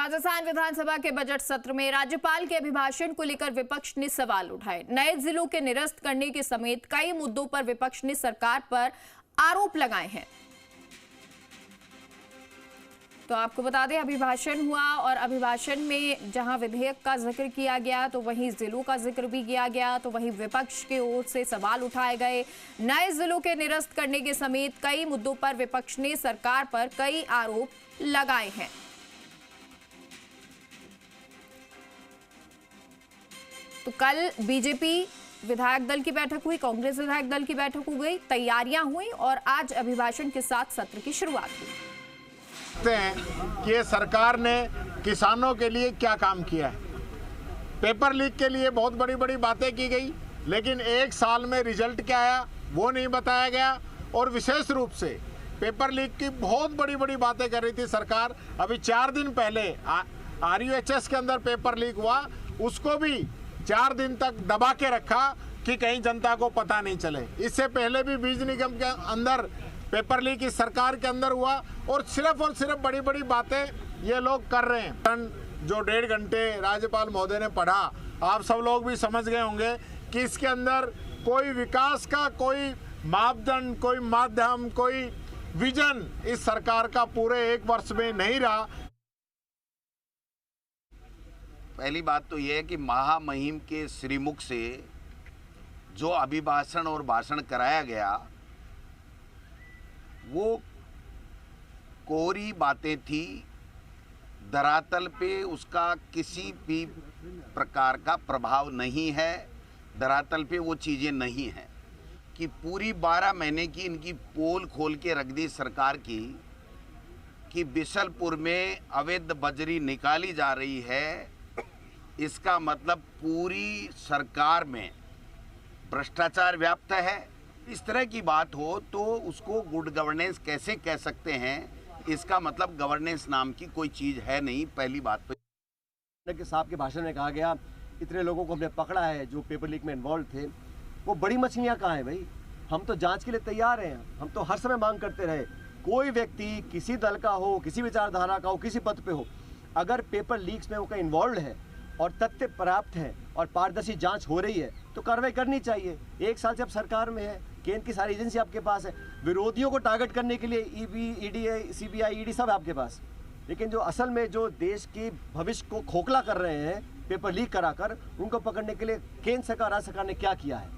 राजस्थान विधानसभा के बजट सत्र में राज्यपाल के अभिभाषण को लेकर विपक्ष ने सवाल उठाए। नए जिलों के निरस्त करने के समेत कई मुद्दों पर विपक्ष ने सरकार पर आरोप लगाए हैं। तो आपको बता दें, अभिभाषण हुआ और अभिभाषण में जहां विधेयक का जिक्र किया गया तो वहीं जिलों का जिक्र भी किया गया। तो वहीं विपक्ष की ओर से सवाल उठाए गए। नए जिलों के निरस्त करने के समेत कई मुद्दों पर विपक्ष ने सरकार पर कई आरोप लगाए हैं। तो कल बीजेपी विधायक दल की बैठक हुई, कांग्रेस विधायक दल की बैठक हो गई, तैयारियां हुई और आज अभिभाषण के साथ सत्र की शुरुआत हुई। हैं कि ये सरकार ने किसानों के लिए क्या काम किया है। पेपर लीक के लिए बहुत बड़ी बड़ी बातें की गई, लेकिन एक साल में रिजल्ट क्या आया वो नहीं बताया गया। और विशेष रूप से पेपर लीक की बहुत बड़ी बड़ी बातें कर रही थी सरकार। अभी 4 दिन पहले RUHS के अंदर पेपर लीक हुआ, उसको भी 4 दिन तक दबा के रखा कि कहीं जनता को पता नहीं चले। इससे पहले भी बीज निगम के अंदर पेपर लीक इस सरकार के अंदर हुआ और सिर्फ बड़ी बड़ी बातें ये लोग कर रहे हैं। जो 1.5 घंटे राज्यपाल महोदय ने पढ़ा, आप सब लोग भी समझ गए होंगे कि इसके अंदर कोई विकास का कोई मापदंड, कोई माध्यम, कोई विजन इस सरकार का पूरे 1 वर्ष में नहीं रहा। पहली बात तो यह है कि महामहिम के श्रीमुख से जो अभिभाषण और भाषण कराया गया वो कोरी बातें थी। धरातल पे उसका किसी भी प्रकार का प्रभाव नहीं है। धरातल पे वो चीज़ें नहीं हैं कि पूरी 12 महीने की इनकी पोल खोल के रख दी सरकार की कि बिशलपुर में अवैध बजरी निकाली जा रही है। इसका मतलब पूरी सरकार में भ्रष्टाचार व्याप्त है। इस तरह की बात हो तो उसको गुड गवर्नेंस कैसे कह सकते हैं? इसका मतलब गवर्नेंस नाम की कोई चीज़ है नहीं। पहली बात तो कि साहब के भाषण में कहा गया इतने लोगों को हमने पकड़ा है जो पेपर लीक में इन्वॉल्व थे। वो बड़ी मछलियाँ कहाँ हैं भाई? हम तो जांच के लिए तैयार हैं। हम तो हर समय मांग करते रहे, कोई व्यक्ति किसी दल का हो, किसी विचारधारा का हो, किसी पद पे हो, अगर पेपर लीक्स में वो कहीं इन्वॉल्व है और तथ्य प्राप्त है और पारदर्शी जांच हो रही है तो कार्रवाई करनी चाहिए। 1 साल से अब सरकार में है, केंद्र की सारी एजेंसी आपके पास है। विरोधियों को टारगेट करने के लिए ED, ED, CBI, ED सब आपके पास। लेकिन जो असल में जो देश के भविष्य को खोखला कर रहे हैं पेपर लीक कराकर, उनको पकड़ने के लिए केंद्र सरकार, राज्य सरकार ने क्या किया है?